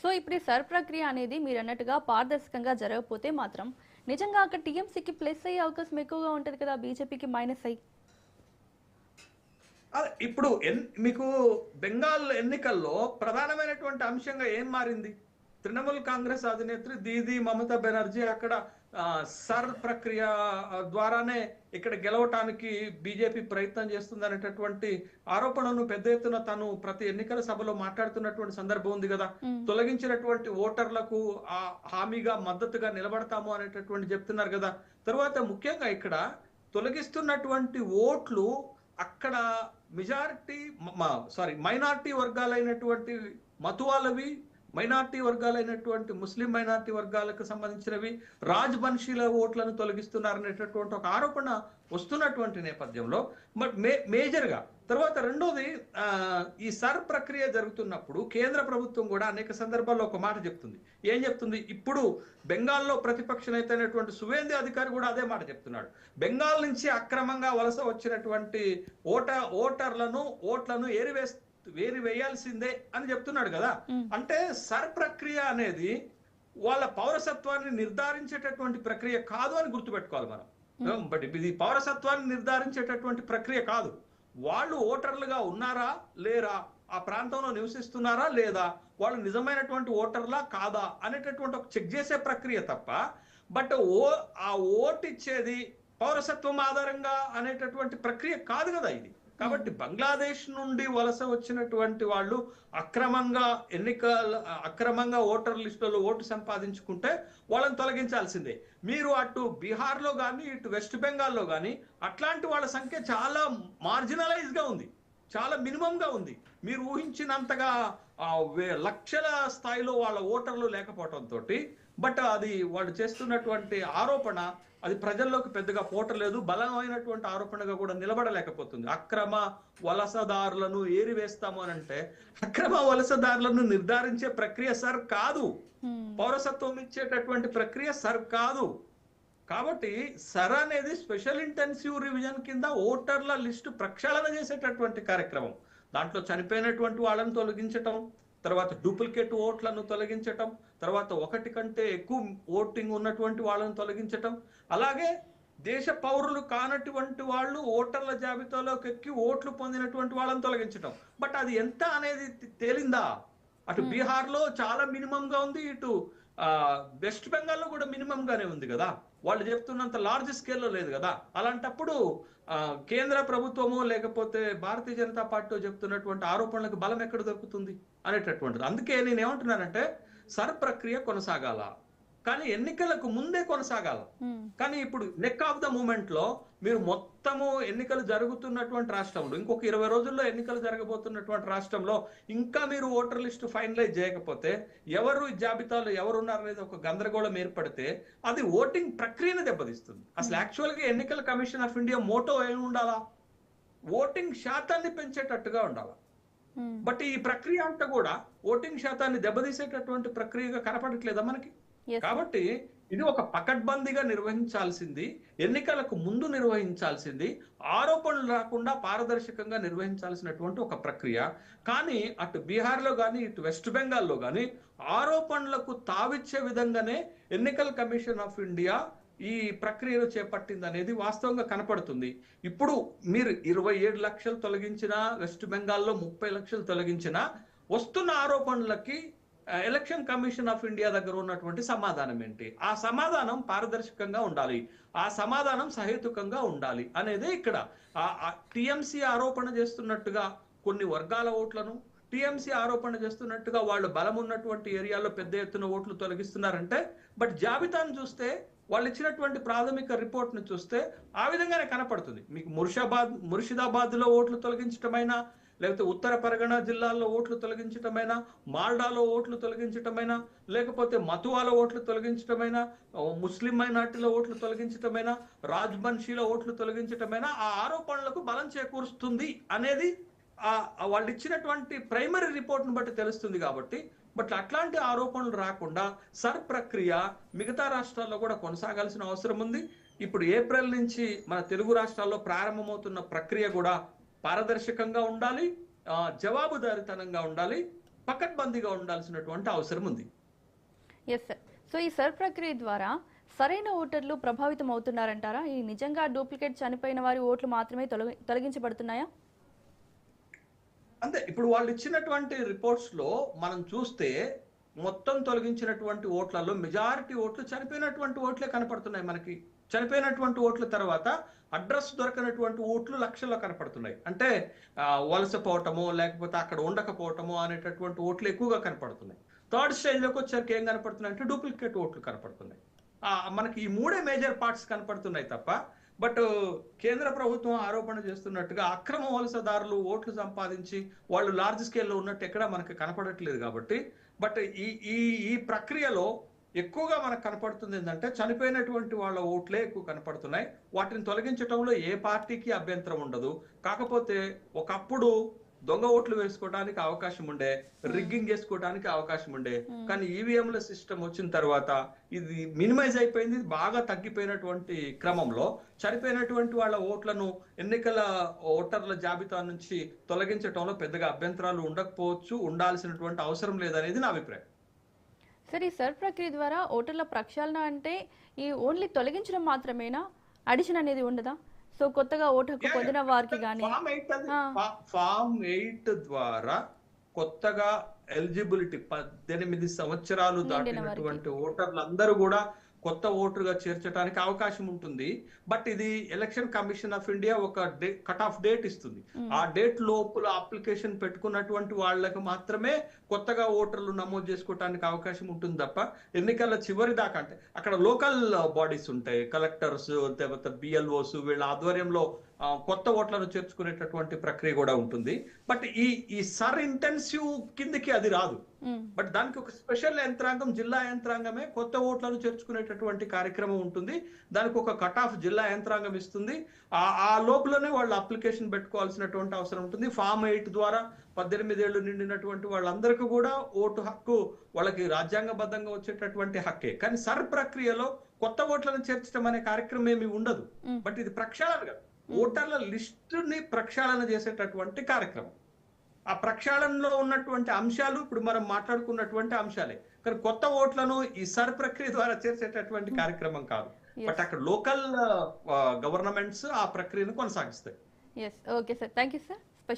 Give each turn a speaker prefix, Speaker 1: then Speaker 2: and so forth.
Speaker 1: So ఇప్పుడు ఈ sir ప్రక్రియ అనేది మీరు అన్నట్టుగా పారదర్శకంగా జరగకపోతే మాత్రం నిజంగా అక్కడ టీఎంసీకి ప్లస్ అయ్యే అవకాశం ఎక్కువగా ఉంటుంది కదా, బీజేపీకి మైనస్ అయ్యి.
Speaker 2: ఇప్పుడు మీకు బెంగాల్ ఎన్నికల్లో ప్రధానమైనటువంటి అంశంగా ఏం మారింది? తృణమూల్ కాంగ్రెస్ అధినేత్రి దీదీ మమతా బెనర్జీ అక్కడ సర్ ప్రక్రియ ద్వారానే ఇక్కడ గెలవటానికి బీజేపీ ప్రయత్నం చేస్తుందనేటటువంటి ఆరోపణను పెద్ద ఎత్తున తను ప్రతి ఎన్నికల సభలో మాట్లాడుతున్నటువంటి సందర్భం ఉంది కదా. తొలగించినటువంటి ఓటర్లకు హామీగా మద్దతుగా నిలబడతాము అనేటటువంటి చెప్తున్నారు కదా. తర్వాత ముఖ్యంగా ఇక్కడ తొలగిస్తున్నటువంటి ఓట్లు అక్కడ మైనార్టీ వర్గాలైనటువంటి మతువాలవి, మైనార్టీ వర్గాలైనటువంటి ముస్లిం మైనార్టీ వర్గాలకు సంబంధించినవి, రాజ్బంషీల ఓట్లను తొలగిస్తున్నారనేటటువంటి ఒక ఆరోపణ వస్తున్నటువంటి నేపథ్యంలో మేజర్గా తర్వాత రెండోది ఈ సర్ ప్రక్రియ జరుగుతున్నప్పుడు కేంద్ర ప్రభుత్వం కూడా అనేక సందర్భాల్లో ఒక మాట చెప్తుంది. ఏం చెప్తుంది? ఇప్పుడు బెంగాల్లో ప్రతిపక్ష నేత అయినటువంటి సువేందు అధికారి కూడా అదే మాట చెప్తున్నాడు. బెంగాల్ నుంచి అక్రమంగా వలస వచ్చినటువంటి ఓట్లను వేయాల్సిందే అని చెప్తున్నాడు కదా. అంటే సర్ ప్రక్రియ అనేది వాళ్ళ పౌరసత్వాన్ని నిర్ధారించేటటువంటి ప్రక్రియ కాదు అని గుర్తుపెట్టుకోవాలి మనం. బట్ ఇది పౌరసత్వాన్ని నిర్ధారించేటటువంటి ప్రక్రియ కాదు. వాళ్ళు ఓటర్లుగా ఉన్నారా లేరా, ఆ ప్రాంతంలో నివసిస్తున్నారా లేదా, వాళ్ళు నిజమైనటువంటి ఓటర్లా కాదా అనేటటువంటి ఒక చెక్ చేసే ప్రక్రియ తప్ప బట్ ఆ ఓటు ఇచ్చేది పౌరసత్వం ఆధారంగా అనేటటువంటి ప్రక్రియ కాదు కదా ఇది. కాబట్టి బంగ్లాదేశ్ నుండి వలస వచ్చినటువంటి వాళ్ళు అక్రమంగా ఓటర్ లిస్టులో ఓటు సంపాదించుకుంటే వాళ్ళని తొలగించాల్సిందే. మీరు అటు బీహార్లో కానీ ఇటు వెస్ట్ బెంగాల్లో కానీ అట్లాంటి వాళ్ళ సంఖ్య చాలా మార్జినలైజ్ గా ఉంది, చాలా మినిమం గా ఉంది. మీరు ఊహించినంతగా లక్షల స్థాయిలో వాళ్ళ ఓటర్లు లేకపోవడంతో బట్ అది వాళ్ళు చేస్తున్నటువంటి ఆరోపణ అది ప్రజల్లోకి పెద్దగా పోటలేదు, బలమైనటువంటి ఆరోపణగా కూడా నిలబడలేకపోతుంది. అక్రమ వలసదారులను ఏరివేస్తాము అని అంటే అక్రమ వలసదారులను నిర్ధారించే ప్రక్రియ సర్ కాదు, పౌరసత్వం ఇచ్చేటటువంటి ప్రక్రియ సర్ కాదు. కాబట్టి సర్ అనేది స్పెషల్ ఇంటెన్సివ్ రివిజన్ కింద ఓటర్ల లిస్టు ప్రక్షాళన చేసేటటువంటి కార్యక్రమం. దాంట్లో చనిపోయినటువంటి వాళ్ళని తొలగించటం, తర్వాత డూప్లికేట్ ఓట్లను తొలగించటం, తర్వాత ఒకటి కంటే ఎక్కువ ఓటింగ్ ఉన్నటువంటి వాళ్ళని తొలగించటం, అలాగే దేశ పౌరులు కానటువంటి వాళ్ళు ఓటర్ల జాబితాలోకి ఎక్కి ఓట్లు పొందినటువంటి వాళ్ళని తొలగించటం. బట్ అది ఎంత అనేది తేలిందా? అటు బీహార్లో చాలా మినిమం గా ఉంది, ఇటు వెస్ట్ బెంగాల్లో కూడా మినిమం గానే ఉంది కదా. వాళ్ళు చెప్తున్నంత లార్జ్ స్కేల్లో లేదు కదా. అలాంటప్పుడు కేంద్ర ప్రభుత్వము లేకపోతే భారతీయ జనతా పార్టీ చెప్తున్నటువంటి ఆరోపణలకు బలం ఎక్కడ దొరుకుతుంది అనేటటువంటిది. అందుకే నేను ఏమంటున్నానంటే సర్ ప్రక్రియ కొనసాగాల, కానీ ఎన్నికలకు ముందే కొనసాగాల. కానీ ఇప్పుడు నెక్ ఆఫ్ ద మూమెంట్ లో మీరు మొత్తము ఎన్నికలు జరుగుతున్నటువంటి రాష్ట్రంలో, ఇంకొక 20 రోజుల్లో ఎన్నికలు జరగబోతున్నటువంటి రాష్ట్రంలో ఇంకా మీరు ఓటర్ లిస్టు ఫైనలైజ్ చేయకపోతే ఎవరు జాబితాలో ఎవరున్నారనేది ఒక గందరగోళం ఏర్పడితే అది ఓటింగ్ ప్రక్రియను దెబ్బతీస్తుంది. అసలు యాక్చువల్ గా ఎన్నికల కమిషన్ ఆఫ్ ఇండియా మోటో ఏమి ఉండాలా? ఓటింగ్ శాతాన్ని పెంచేటట్టుగా ఉండాలా. బట్ ఈ ప్రక్రియ అంతా కూడా ఓటింగ్ శాతాన్ని దెబ్బతీసేటటువంటి ప్రక్రియగా కనపడట్లేదా మనకి? కాబట్టి ఇది ఒక పకడ్బందీగా నిర్వహించాల్సింది, ఎన్నికలకు ముందు నిర్వహించాల్సింది, ఆరోపణలు రాకుండా పారదర్శకంగా నిర్వహించాల్సినటువంటి ఒక ప్రక్రియ. కానీ అటు బీహార్లో కానీ ఇటు వెస్ట్ బెంగాల్లో కానీ ఆరోపణలకు తావిచ్చే విధంగానే ఎన్నికల కమిషన్ ఆఫ్ ఇండియా ఈ ప్రక్రియను చేపట్టింది అనేది వాస్తవంగా కనపడుతుంది. ఇప్పుడు మీరు 27 లక్షలు తొలగించినా, వెస్ట్ బెంగాల్లో 30 లక్షలు తొలగించినా వస్తున్న ఆరోపణలకి ఎలక్షన్ కమిషన్ ఆఫ్ ఇండియా దగ్గర ఉన్నటువంటి సమాధానం ఏంటి? ఆ సమాధానం పారదర్శకంగా ఉండాలి, ఆ సమాధానం సహేతుకంగా ఉండాలి అనేదే ఇక్కడ. టిఎంసీ ఆరోపణ చేస్తున్నట్టుగా కొన్ని వర్గాల ఓట్లను, టిఎంసీ ఆరోపణ చేస్తున్నట్టుగా వాళ్ళు బలం ఉన్నటువంటి ఏరియాలో పెద్ద ఎత్తున ఓట్లు తొలగిస్తున్నారంటే, బట్ జాబితాను చూస్తే వాళ్ళు ఇచ్చినటువంటి ప్రాథమిక రిపోర్ట్ ను చూస్తే ఆ విధంగానే కనపడుతుంది. మీకు ముర్షిదాబాద్ లో ఓట్లు తొలగించటమైనా, లేకపోతే ఉత్తర పరగణ జిల్లాల్లో ఓట్లు తొలగించటమైనా, మాల్డాలో ఓట్లు తొలగించటమైనా, లేకపోతే మతువాలో ఓట్లు తొలగించటమైనా, ముస్లిం మైనార్టీలో ఓట్లు తొలగించటమైనా, రాజ్బంషీలో ఓట్లు తొలగించటమైనా ఆ ఆరోపణలకు బలం చేకూరుస్తుంది అనేది వాళ్ళు ఇచ్చినటువంటి ప్రైమరీ రిపోర్ట్ను బట్టి తెలుస్తుంది. కాబట్టి బట్ అట్లాంటి ఆరోపణలు రాకుండా సర్ ప్రక్రియ మిగతా రాష్ట్రాల్లో కూడా కొనసాగాల్సిన అవసరం ఉంది. ఇప్పుడు ఏప్రిల్ నుంచి మన తెలుగు రాష్ట్రాల్లో ప్రారంభమవుతున్న ప్రక్రియ కూడా పారదర్శకంగా ఉండాలి, జవాబుదారీతనంగా ఉండాలి. పకడ్బందీగా ఉండాల్సినటువంటి అవసరం ఉంది.
Speaker 1: Yes sir. సో ఈ సర్ ప్రక్రియ ద్వారా సరైన ఓటర్లు ప్రభావితం అవుతున్నారంటారా? ఈ నిజంగా డూప్లికేట్ చనిపోయిన వారి ఓట్లు మాత్రమే తొలగించబడుతున్నాయా?
Speaker 2: అంతే. ఇప్పుడు వాళ్ళు ఇచ్చినటువంటి రిపోర్ట్స్ లో మనం చూస్తే మొత్తం తొలగించినటువంటి ఓట్లలో మెజారిటీ ఓట్లు చనిపోయినటువంటి ఓట్లే కనపడుతున్నాయి మనకి. చనిపోయినటువంటి ఓట్ల తర్వాత అడ్రస్ దొరకనటువంటి ఓట్లు లక్షల్లో కనపడుతున్నాయి. అంటే వలసపోవటము లేకపోతే అక్కడ ఉండకపోవటము అనేటటువంటి ఓట్లు ఎక్కువగా కనపడుతున్నాయి. థర్డ్ స్టేజ్ లోకి వచ్చరికి ఏం కనపడుతున్నాయి అంటే డూప్లికేట్ ఓట్లు కనపడుతున్నాయి. మనకి ఈ మూడే మేజర్ పార్ట్స్ కనపడుతున్నాయి తప్ప, బట్ కేంద్ర ప్రభుత్వం ఆరోపణ చేస్తున్నట్టుగా అక్రమ వలసదారులు ఓట్లు సంపాదించి వాళ్ళు లార్జ్ స్కేల్లో ఉన్నట్టు ఎక్కడా మనకి కనపడట్లేదు. కాబట్టి బట్ ఈ ఈ ఈ ప్రక్రియలో ఎక్కువగా మనకు కనపడుతుంది ఏంటంటే చనిపోయినటువంటి వాళ్ళ ఓట్లే ఎక్కువ కనపడుతున్నాయి. వాటిని తొలగించడంలో ఏ పార్టీకి అభ్యంతరం ఉండదు. కాకపోతే ఒకప్పుడు దొంగ ఓట్లు వేసుకోవడానికి అవకాశం ఉండే, రిగ్గింగ్ చేసుకోవడానికి అవకాశం ఉండే, కానీ ఈవీఎంల సిస్టమ్ వచ్చిన తర్వాత ఇది మినిమైజ్ అయిపోయింది. బాగా తగ్గిపోయినటువంటి క్రమంలో చనిపోయినటువంటి వాళ్ళ ఓట్లను ఎన్నికల ఓటర్ల జాబితా నుంచి తొలగించడంలో పెద్దగా అభ్యంతరాలు ఉండకపోవచ్చు, ఉండాల్సినటువంటి అవసరం లేదనేది నా అభిప్రాయం.
Speaker 1: సరే, ఈ సర్ ప్రక్రియ ద్వారా ఓటర్ల ప్రక్షాళన అంటే ఈ ఓన్లీ తొలగించడం మాత్రమేనా? అడిషన్ అనేది ఉండదా? సో కొత్తగా ఓటు హక్కు పొందిన వారికి కానీ
Speaker 2: ఫామ్ 8 ద్వారా కొత్తగా ఎలిజిబిలిటీ 18 సంవత్సరాలు దాటినటువంటి ఓటర్లందరూ కూడా కొత్త ఓటర్గా చేర్చడానికి అవకాశం ఉంటుంది. బట్ ఇది ఎలక్షన్ కమిషన్ ఆఫ్ ఇండియా ఒక కట్ ఆఫ్ డేట్ ఇస్తుంది. ఆ డేట్ లోపల అప్లికేషన్ పెట్టుకున్నటువంటి వాళ్ళకి మాత్రమే కొత్తగా ఓటర్లు నమోదు చేసుకోవడానికి అవకాశం ఉంటుంది తప్ప ఎన్నికల చివరి దాకా అంటే అక్కడ లోకల్ బాడీస్ ఉంటాయి, కలెక్టర్స్, తర్వాత బిఎల్ఓస్, వీళ్ళ ఆధ్వర్యంలో కొత్త ఓట్లను చేర్చుకునేటటువంటి ప్రక్రియ కూడా ఉంటుంది. బట్ ఈ సర్ ఇంటెన్సివ్ కిందకి అది రాదు. బట్ దానికి ఒక స్పెషల్ యంత్రాంగం, జిల్లా యంత్రాంగమే కొత్త ఓట్లను చేర్చుకునేటటువంటి కార్యక్రమం ఉంటుంది. దానికి ఒక కట్ ఆఫ్ జిల్లా యంత్రాంగం ఇస్తుంది. ఆ లోపలనే వాళ్ళు అప్లికేషన్ పెట్టుకోవాల్సినటువంటి అవసరం ఉంటుంది. ఫామ్ 8 ద్వారా 18 ఏళ్ళు నిండినటువంటి వాళ్ళందరికీ కూడా ఓటు హక్కు వాళ్ళకి రాజ్యాంగబద్ధంగా వచ్చేటటువంటి హక్కే. కానీ సర్ ప్రక్రియలో కొత్త ఓట్లను చేర్చడం అనే కార్యక్రమం ఏమి ఉండదు. బట్ ఇది ప్రక్షాళన కాదు, ఓటర్ల లిస్టుని ప్రక్షాళన చేసేటటువంటి కార్యక్రమం. ఆ ప్రక్షాళనలో ఉన్నటువంటి అంశాలు ఇప్పుడు మనం మాట్లాడుకున్నటువంటి అంశాలే, కానీ కొత్త ఓట్లను ఈ సర్ ప్రక్రియ ద్వారా చేసేటటువంటి కార్యక్రమం కాదు. బట్ అక్కడ లోకల్ గవర్నమెంట్స్ ఆ ప్రక్రియను కొనసాగిస్తాయి.
Speaker 1: Okay sir, thank you sir.